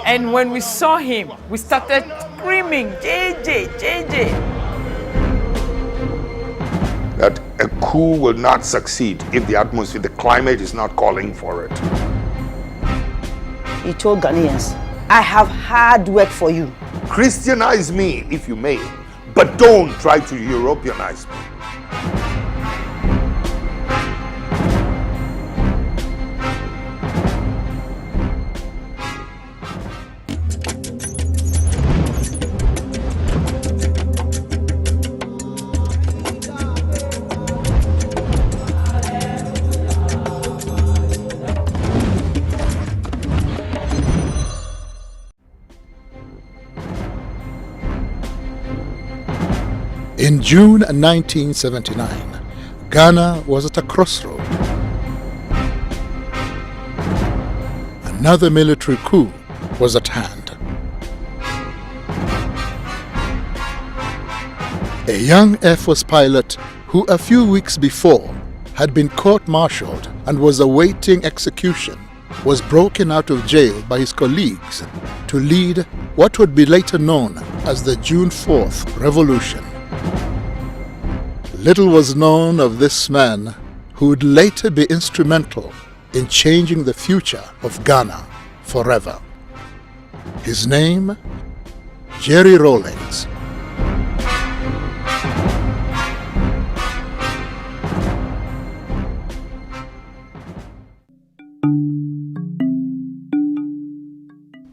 And when we saw him, we started screaming, JJ, JJ. That a coup will not succeed if the atmosphere, the climate is not calling for it. He told Ghanaians, I have hard work for you. Christianize me if you may, but don't try to Europeanize me. In June 1979, Ghana was at a crossroad. Another military coup was at hand. A young Air Force pilot who a few weeks before had been court-martialed and was awaiting execution was broken out of jail by his colleagues to lead what would be later known as the June 4th Revolution. Little was known of this man who would later be instrumental in changing the future of Ghana forever. His name, Jerry Rawlings.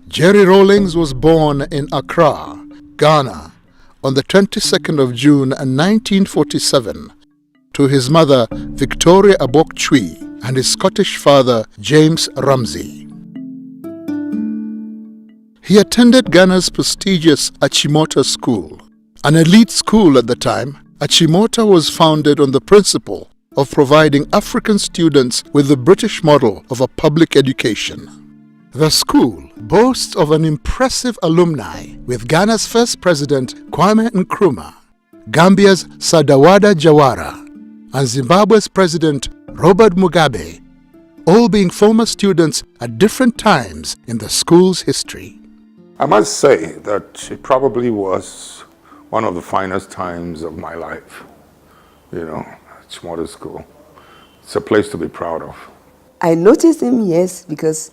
Jerry Rawlings was born in Accra, Ghana, on the 22nd of June 1947 to his mother Victoria Abok-Chui and his Scottish father James Ramsey. He attended Ghana's prestigious Achimota School. An elite school at the time, Achimota was founded on the principle of providing African students with the British model of a public education. The school boasts of an impressive alumni with Ghana's first president Kwame Nkrumah, Gambia's Sadawada Jawara, and Zimbabwe's president Robert Mugabe, all being former students at different times in the school's history. I must say that it probably was one of the finest times of my life. You know, Achimota School. It's a place to be proud of. I noticed him, yes, because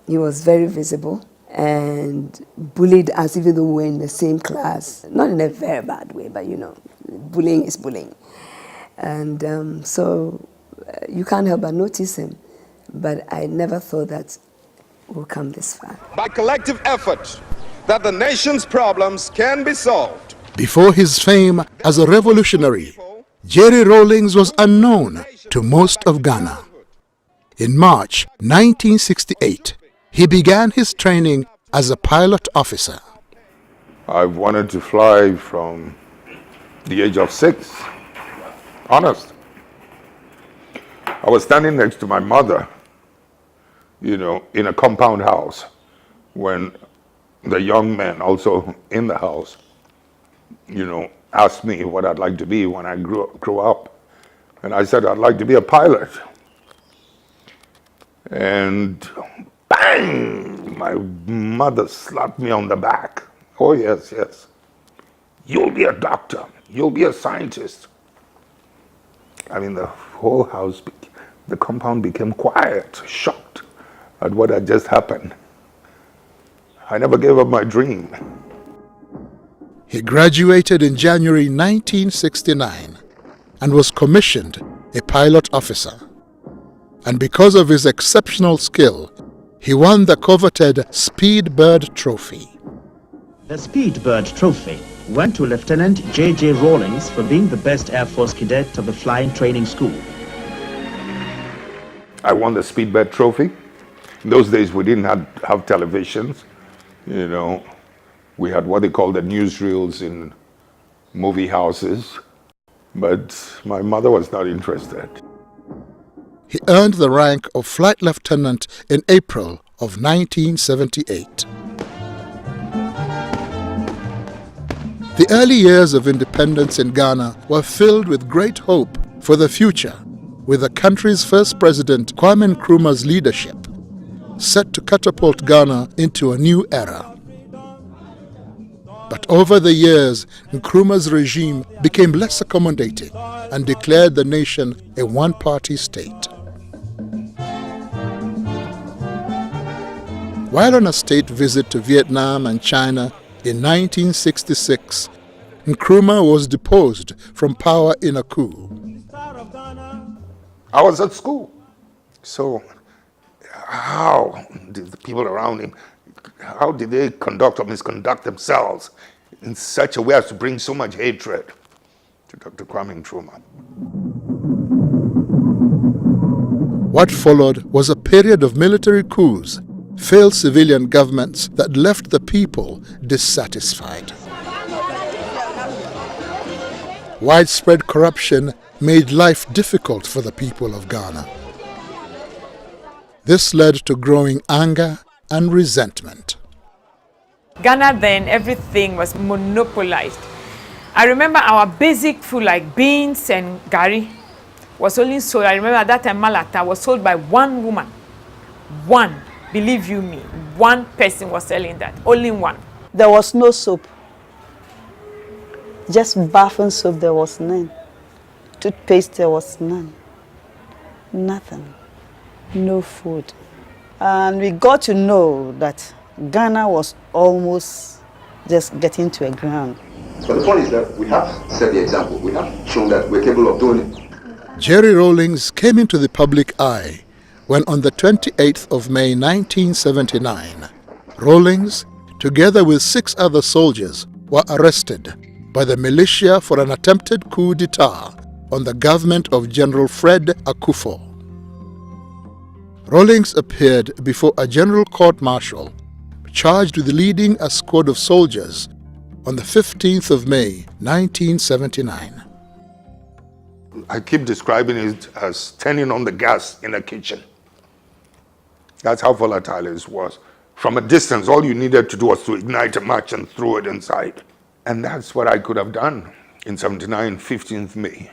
he was very visible and bullied us even though we were in the same class. Not in a very bad way, but you know, bullying is bullying. And so you can't help but notice him. But I never thought that we'll come this far. By collective effort, that the nation's problems can be solved. Before his fame as a revolutionary, Jerry Rawlings was unknown to most of Ghana. In March 1968, he began his training as a pilot officer. I've wanted to fly from the age of 6. Honest. I was standing next to my mother, you know, in a compound house when the young man also in the house, you know, asked me what I'd like to be when I grew up. And I said, I'd like to be a pilot. And bang, my mother slapped me on the back. Oh, yes, yes. You'll be a doctor. You'll be a scientist. I mean, the whole house, the compound became quiet, shocked at what had just happened. I never gave up my dream. He graduated in January 1969 and was commissioned a pilot officer. And because of his exceptional skill, he won the coveted Speed Bird Trophy. The Speed Bird Trophy went to Lieutenant J.J. Rawlings for being the best Air Force cadet of the flying training school. I won the Speed Bird Trophy. In those days, we didn't have televisions. You know, we had what they call the newsreels in movie houses. But my mother was not interested. He earned the rank of flight lieutenant in April of 1978. The early years of independence in Ghana were filled with great hope for the future with the country's first president Kwame Nkrumah's leadership. set to catapult Ghana into a new era. But over the years, Nkrumah's regime became less accommodating and declared the nation a one-party state. While on a state visit to Vietnam and China in 1966, Nkrumah was deposed from power in a coup. I was at school. So how did the people around him, how did they conduct or misconduct themselves in such a way as to bring so much hatred to Dr. Kwame Nkrumah? What followed was a period of military coups, failed civilian governments that left the people dissatisfied. Widespread corruption made life difficult for the people of Ghana. This led to growing anger and resentment. Ghana then, everything was monopolized. I remember our basic food like beans and gari was only sold. I remember at that time Malata was sold by one woman. One, believe you me, one person was selling that, only one. There was no soap. Just bathing soap, there was none. Toothpaste, there was none. Nothing. No food. And we got to know that Ghana was almost just getting to a ground. But the point is that we have set the example. We have shown that we're capable of doing it. Jerry Rawlings came into the public eye when on the 28th of May 1979, Rawlings, together with 6 other soldiers, were arrested by the militia for an attempted coup d'etat on the government of General Fred Akufo. Rawlings appeared before a general court-martial charged with leading a squad of soldiers on the 15th of May 1979. I keep describing it as turning on the gas in a kitchen. That's how volatile it was. From a distance, all you needed to do was to ignite a match and throw it inside. And that's what I could have done in 79, 15th May.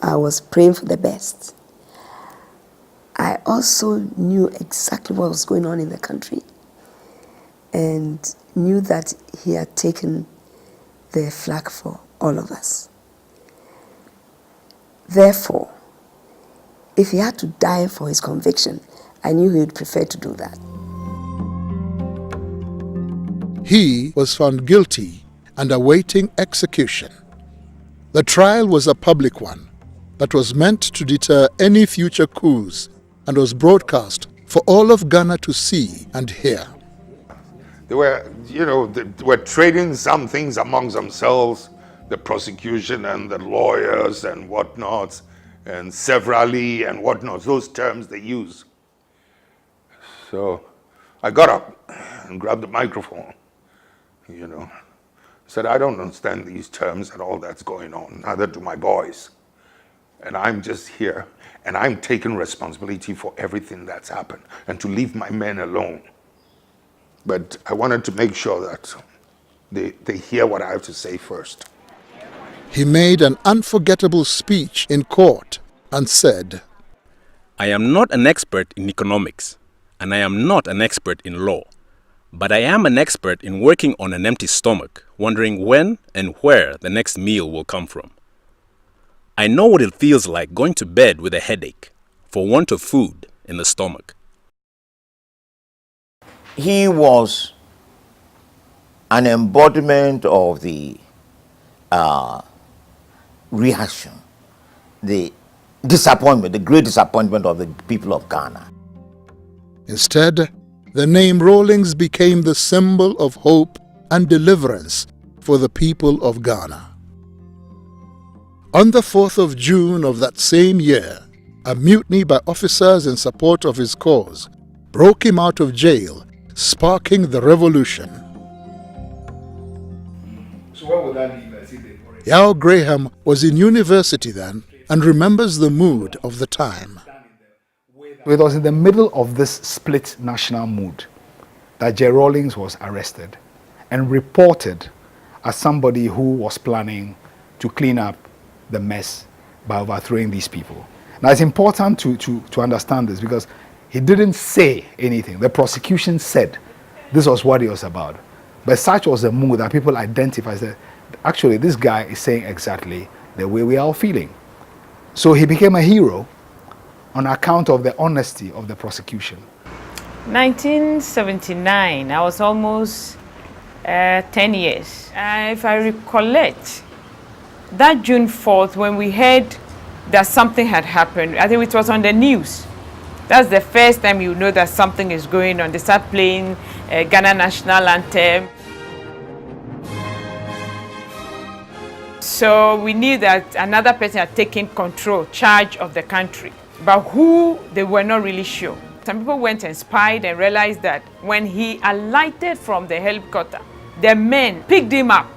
I was praying for the best. I also knew exactly what was going on in the country and knew that he had taken the flag for all of us. Therefore, if he had to die for his conviction, I knew he would prefer to do that. He was found guilty and awaiting execution. The trial was a public one that was meant to deter any future coups and was broadcast for all of Ghana to see and hear. They were, they were trading some things amongst themselves, the prosecution and the lawyers and whatnots, and severally and whatnots, those terms they use. So I got up and grabbed the microphone, said, I don't understand these terms and all that's going on, neither do my boys. And I'm just here, and I'm taking responsibility for everything that's happened, and to leave my men alone. But I wanted to make sure that they hear what I have to say first. He made an unforgettable speech in court and said, I am not an expert in economics, and I am not an expert in law, but I am an expert in working on an empty stomach, wondering when and where the next meal will come from. I know what it feels like going to bed with a headache for want of food in the stomach. He was an embodiment of the reaction, the disappointment, the great disappointment of the people of Ghana. Instead, the name Rawlings became the symbol of hope and deliverance for the people of Ghana. On the 4th of June of that same year, a mutiny by officers in support of his cause broke him out of jail, sparking the revolution. So what would that leave? Yao Graham was in university then and remembers the mood of the time. It was in the middle of this split national mood that J. Rawlings was arrested and reported as somebody who was planning to clean up the mess by overthrowing these people. Now it's important to understand this because He didn't say anything. The prosecution said this was what it was about. But such was the mood that people identified that actually this guy is saying exactly the way we are all feeling. So he became a hero on account of the honesty of the prosecution. 1979, I was almost 10 years. If I recollect, that June 4th, when we heard that something had happened, I think it was on the news. That's the first time you know that something is going on. They start playing Ghana national anthem. So we knew that another person had taken charge of the country. But who, they were not really sure. Some people went and spied and realized that when he alighted from the helicopter, the men picked him up.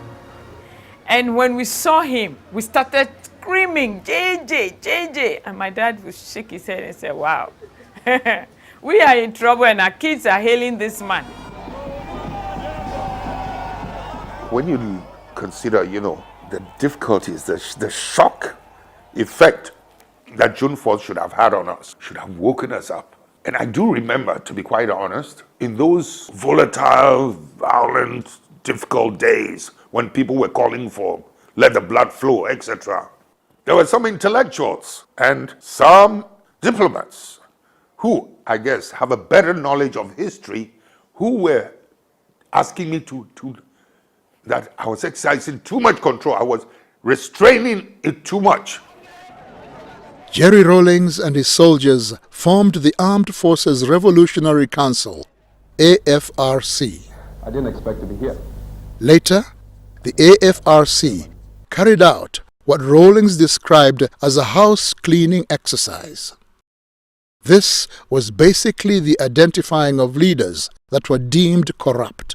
And when we saw him, we started screaming, JJ, JJ. And my dad would shake his head and say, wow, we are in trouble and our kids are hailing this man. When you consider, the difficulties, the shock effect that June 4th should have had on us, should have woken us up. And I do remember, to be quite honest, in those volatile, violent, difficult days when people were calling for let the blood flow, etc., there were some intellectuals and some diplomats who, I guess, have a better knowledge of history, who were asking me that I was exercising too much control. I was restraining it too much. Jerry Rawlings and his soldiers formed the Armed Forces Revolutionary Council, AFRC. I didn't expect to be here. Later, the AFRC carried out what Rawlings described as a house cleaning exercise. This was basically the identifying of leaders that were deemed corrupt.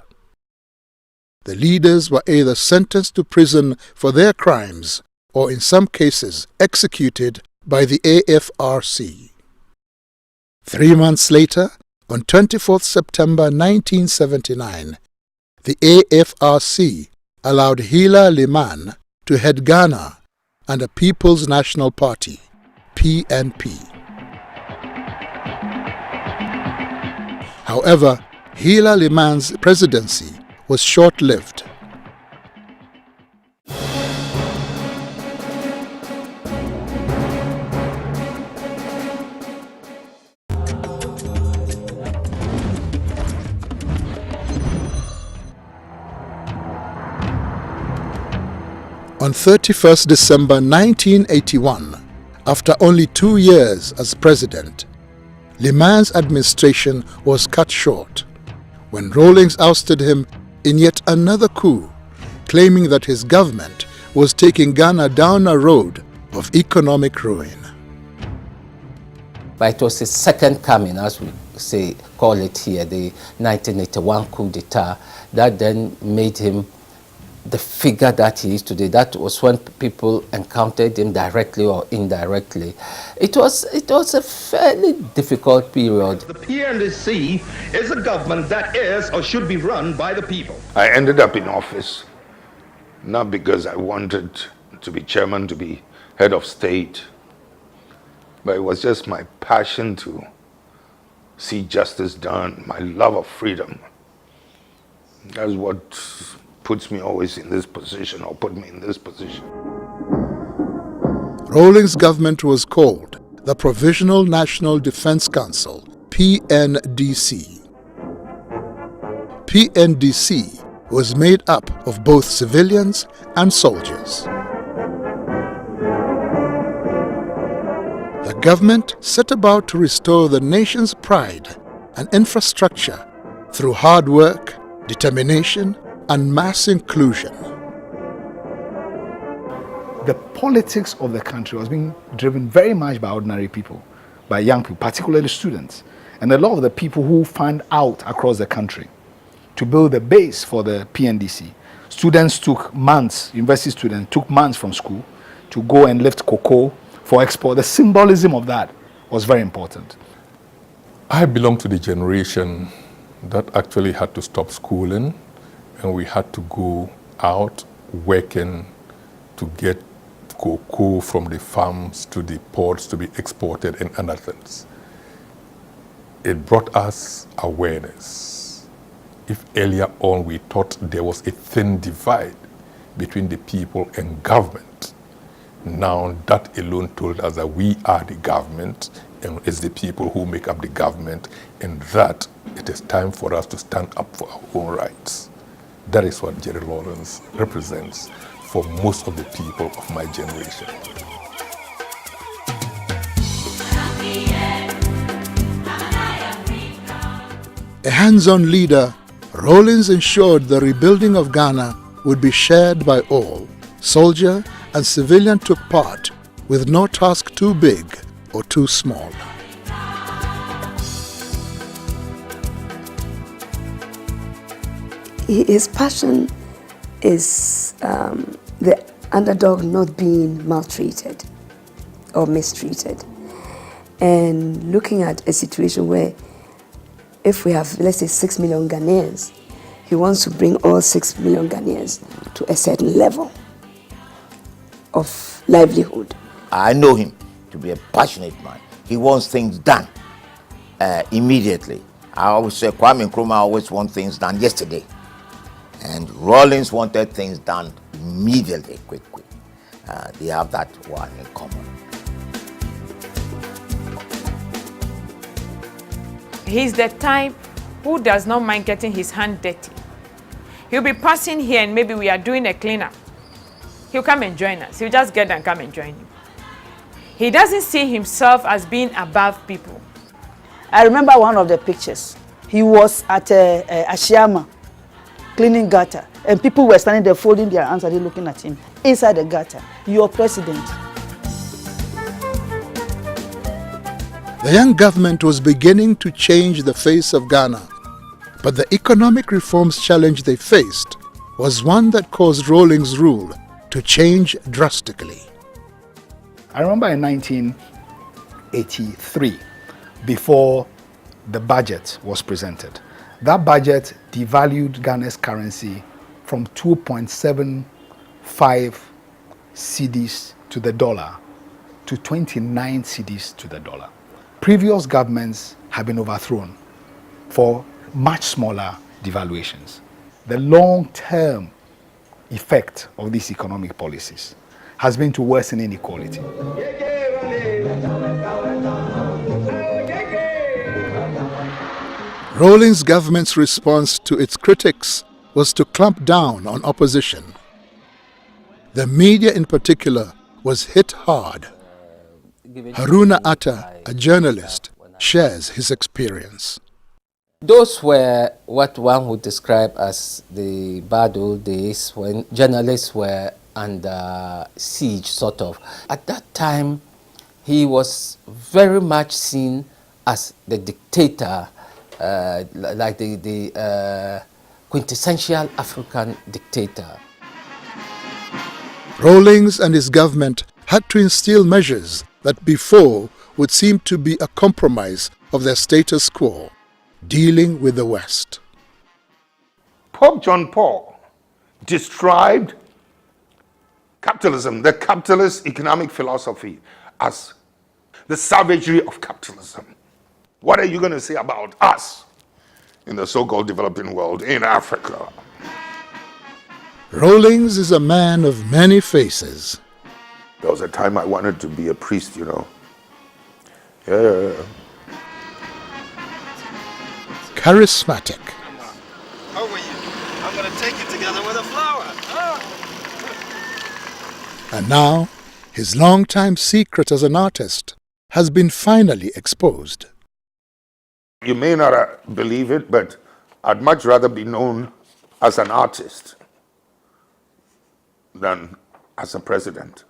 The leaders were either sentenced to prison for their crimes or in some cases executed by the AFRC. 3 months later, on 24th September 1979, the AFRC allowed Hila Liman to head Ghana and the People's National Party, PNP. However, Hila Liman's presidency was short-lived. On 31st December 1981, after only 2 years as president, Liman's administration was cut short when Rawlings ousted him in yet another coup, claiming that his government was taking Ghana down a road of economic ruin. But it was his second coming, as we call it here, the 1981 coup d'etat, that then made him the figure that he is today. That was when people encountered him directly or indirectly. It was a fairly difficult period. The PNDC is a government that is or should be run by the people. I ended up in office not because I wanted to be chairman, to be head of state, but it was just my passion to see justice done, my love of freedom. That's what puts me always in this position, or put me in this position. Rawlings' government was called the Provisional National Defense Council, PNDC. PNDC was made up of both civilians and soldiers. The government set about to restore the nation's pride and infrastructure through hard work, determination, and mass inclusion. The politics of the country was being driven very much by ordinary people, by young people, particularly students. And a lot of the people who fanned out across the country to build the base for the PNDC. Students took months, university students took months from school to go and lift cocoa for export. The symbolism of that was very important. I belong to the generation that actually had to stop schooling, and we had to go out working to get cocoa from the farms to the ports to be exported and other things. It brought us awareness. If earlier on we thought there was a thin divide between the people and government, now that alone told us that we are the government and it's the people who make up the government, and that it is time for us to stand up for our own rights. That is what Jerry Rawlings represents for most of the people of my generation. A hands-on leader, Rawlings ensured the rebuilding of Ghana would be shared by all. Soldier and civilian took part, with no task too big or too small. His passion is the underdog not being maltreated or mistreated. And looking at a situation where if we have, let's say, 6 million Ghanaians, he wants to bring all 6 million Ghanaians to a certain level of livelihood. I know him to be a passionate man. He wants things done immediately. I always say Kwame Nkrumah always wants things done yesterday. And Rawlings wanted things done immediately, quick. They have that one in common. He's the type who does not mind getting his hand dirty. He'll be passing here and maybe we are doing a cleanup. He'll come and join us. He'll just get and come and join you. He doesn't see himself as being above people. I remember one of the pictures. He was at Ashiama, cleaning gutter, and people were standing there folding their hands and looking at him inside the gutter. Your president. The young government was beginning to change the face of Ghana, but the economic reforms challenge they faced was one that caused Rawlings' rule to change drastically. I remember in 1983, before the budget was presented, that budget devalued Ghana's currency from 2.75 cedis to the dollar to 29 cedis to the dollar. Previous governments have been overthrown for much smaller devaluations. The long-term effect of these economic policies has been to worsen inequality. Rawlings' government's response to its critics was to clamp down on opposition. The media in particular was hit hard. Haruna Atta, a journalist, shares his experience. Those were what one would describe as the bad old days when journalists were under siege, sort of. At that time, he was very much seen as the dictator, like the quintessential African dictator. Rawlings and his government had to instill measures that before would seem to be a compromise of their status quo, dealing with the West. Pope John Paul described capitalism, the capitalist economic philosophy, as the savagery of capitalism. What are you going to say about us in the so-called developing world, in Africa? Rawlings is a man of many faces. There was a time I wanted to be a priest, you know. Yeah. Charismatic. How are you? I'm going to take you together with a flower. And now, his long-time secret as an artist has been finally exposed. You may not believe it, but I'd much rather be known as an artist than as a president.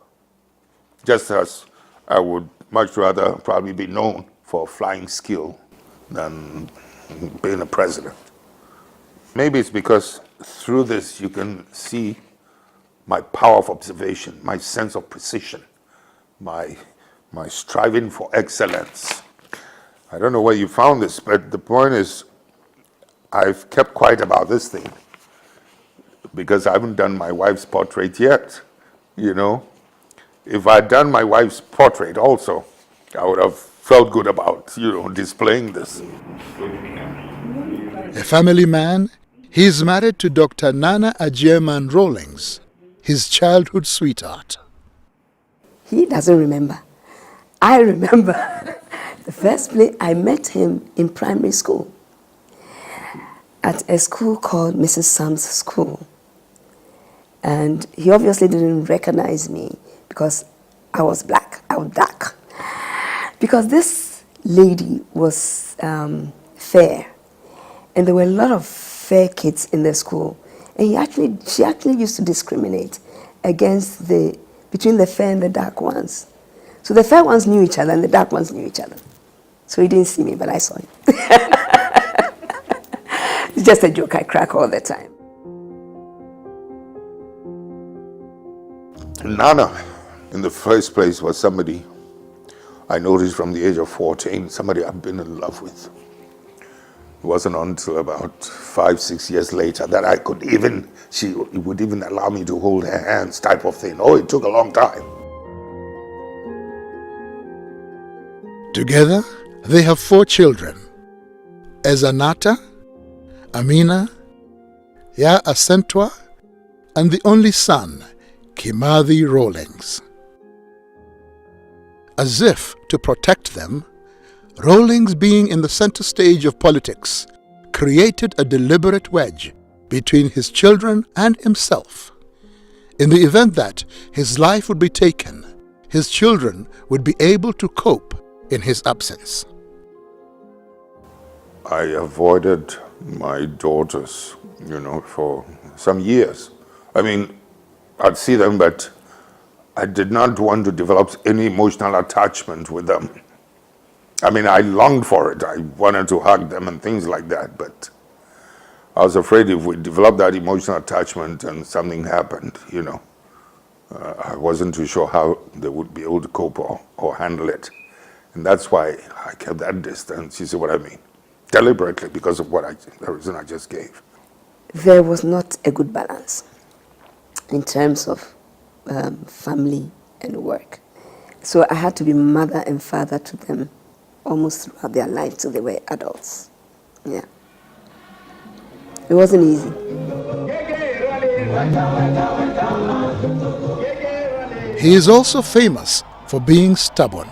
Just as I would much rather probably be known for flying skill than being a president. Maybe it's because through this you can see my power of observation, my sense of precision, my striving for excellence. I don't know where you found this, but the point is I've kept quiet about this thing because I haven't done my wife's portrait yet, you know. If I'd done my wife's portrait also, I would have felt good about, displaying this. A family man, he is married to Dr. Nana Agyemang Rawlings, his childhood sweetheart. He doesn't remember. I remember the first place I met him in primary school at a school called Mrs. Sam's School. And he obviously didn't recognize me because I was black, I was dark. Because this lady was fair, and there were a lot of fair kids in the school. And she actually used to discriminate between the fair and the dark ones. So the fair ones knew each other and the dark ones knew each other. So he didn't see me, but I saw him. It's just a joke I crack all the time. Nana, in the first place, was somebody I noticed from the age of 14, somebody I've been in love with. It wasn't until about 5-6 years later that she would even allow me to hold her hands, type of thing. Oh, it took a long time. Together, they have 4 children: Ezanata, Amina, Ya Asentwa, and the only son, Kimathi Rawlings. As if to protect them, Rawlings, being in the center stage of politics, created a deliberate wedge between his children and himself. In the event that his life would be taken, his children would be able to cope in his absence. I avoided my daughters, for some years. I mean, I'd see them, but I did not want to develop any emotional attachment with them. I mean, I longed for it. I wanted to hug them and things like that, but I was afraid if we developed that emotional attachment and something happened, I wasn't too sure how they would be able to cope or handle it. And that's why I kept that distance, you see what I mean? Deliberately, because of the reason I just gave. There was not a good balance in terms of family and work. So I had to be mother and father to them almost throughout their life till they were adults. Yeah. It wasn't easy. He is also famous for being stubborn.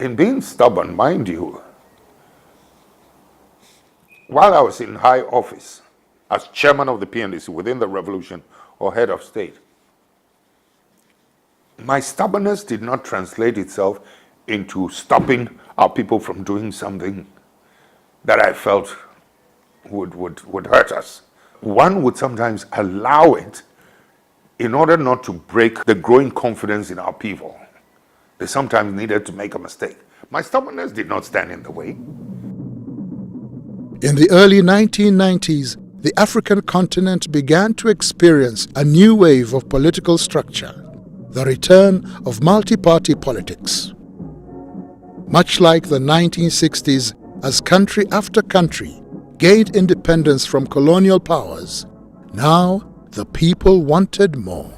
In being stubborn, mind you, while I was in high office as chairman of the PNDC within the revolution or head of state, my stubbornness did not translate itself into stopping our people from doing something that I felt would hurt us. One would sometimes allow it in order not to break the growing confidence in our people. They sometimes needed to make a mistake. My stubbornness did not stand in the way. In the early 1990s, the African continent began to experience a new wave of political structure, the return of multi-party politics. Much like the 1960s, as country after country gained independence from colonial powers, now the people wanted more.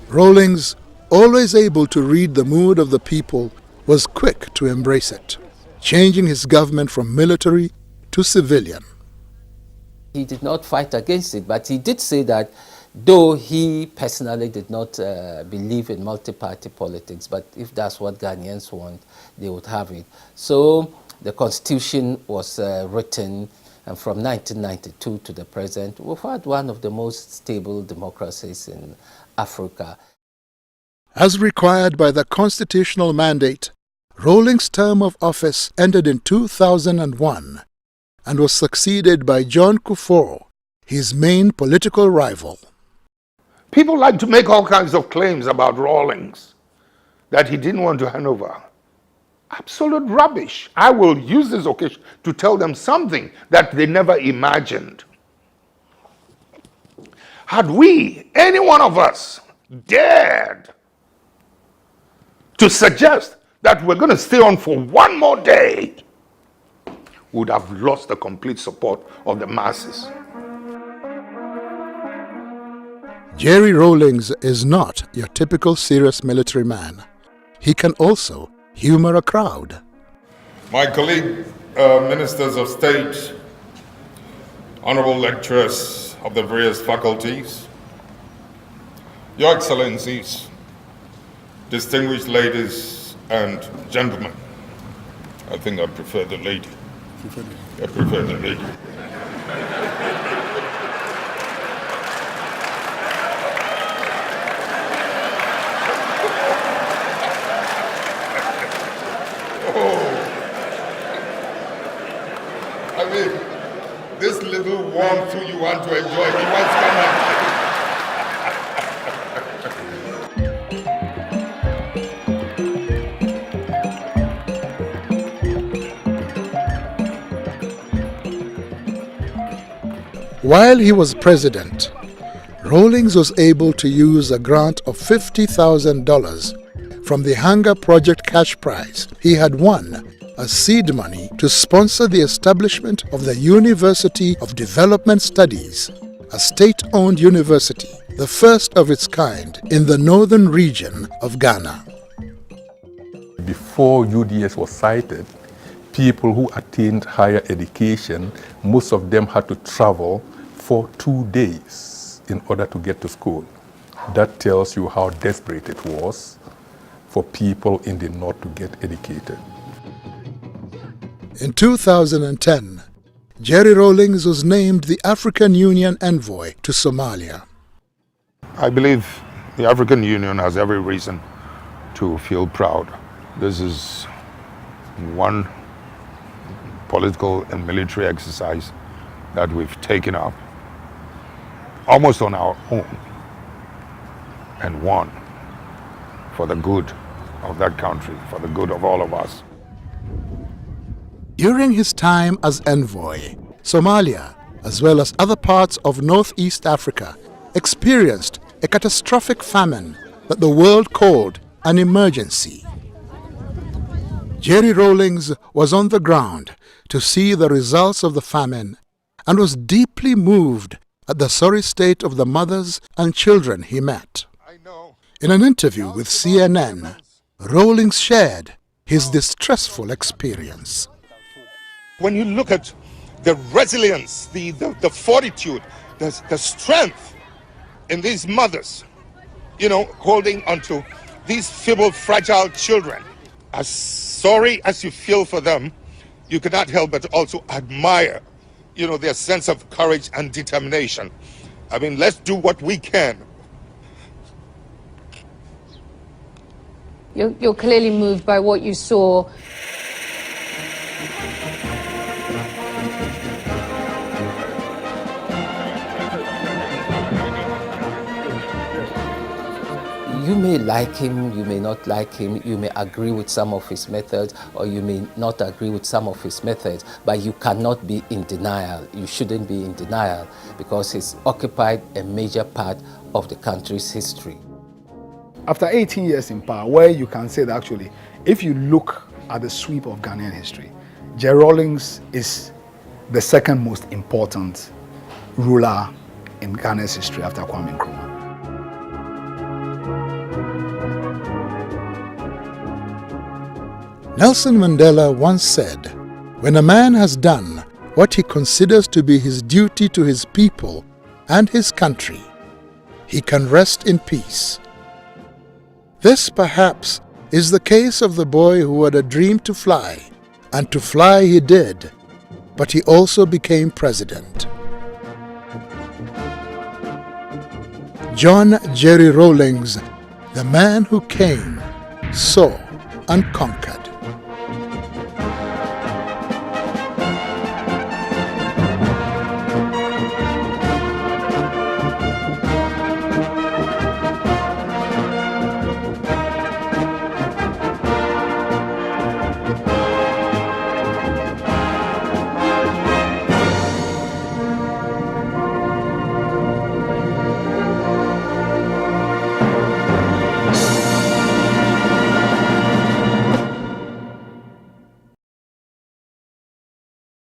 Rawlings, always able to read the mood of the people, was quick to embrace it, changing his government from military to civilian. He did not fight against it, but he did say that though he personally did not believe in multi-party politics, but if that's what Ghanaians want, they would have it. So the constitution was written, and from 1992 to the present, we've had one of the most stable democracies in Africa. As required by the constitutional mandate, Rawlings' term of office ended in 2001 and was succeeded by John Kufuor, his main political rival. People like to make all kinds of claims about Rawlings, that he didn't want to hand over. Absolute rubbish. I will use this occasion to tell them something that they never imagined. Had we, any one of us, dared to suggest that we're going to stay on for one more day, we would have lost the complete support of the masses. Jerry Rawlings is not your typical serious military man. he can also humor a crowd. My colleague, ministers of state, honorable lecturers of the various faculties, your excellencies, distinguished ladies and gentlemen. I think I prefer the lady. I prefer the lady. I mean, this little warmth you want to enjoy, he wants to come up. While he was president, Rawlings was able to use a grant of $50,000 from the Hunger Project cash prize he had won as seed money to sponsor the establishment of the University of Development Studies, a state-owned university, the first of its kind in the northern region of Ghana. Before UDS was cited, people who attained higher education, most of them had to travel for 2 days in order to get to school. That tells you how desperate it was for people in the north to get educated. In 2010, Jerry Rawlings was named the African Union envoy to Somalia. I believe the African Union has every reason to feel proud. This is one political and military exercise that we've taken up almost on our own and won for the good of that country, for the good of all of us. During his time as envoy, Somalia, as well as other parts of Northeast Africa, experienced a catastrophic famine that the world called an emergency. Jerry Rawlings was on the ground to see the results of the famine and was deeply moved at the sorry state of the mothers and children he met. In an interview with CNN, Rawlings shared his distressful experience. When you look at the resilience, the fortitude, the strength in these mothers, you know, holding onto these feeble, fragile children, as sorry as you feel for them, you cannot help but also admire, you know, their sense of courage and determination. I mean, let's do what we can. You're clearly moved by what you saw. You may like him, you may not like him, you may agree with some of his methods, or you may not agree with some of his methods, but you cannot be in denial. You shouldn't be in denial because he's occupied a major part of the country's history. After 18 years in power, where you can say that actually, if you look at the sweep of Ghanaian history, Jerry Rawlings is the second most important ruler in Ghana's history after Kwame Nkrumah. Nelson Mandela once said, "When a man has done what he considers to be his duty to his people and his country, he can rest in peace." This perhaps is the case of the boy who had a dream to fly, and to fly he did, but he also became president. John Jerry Rawlings, the man who came, saw, and conquered.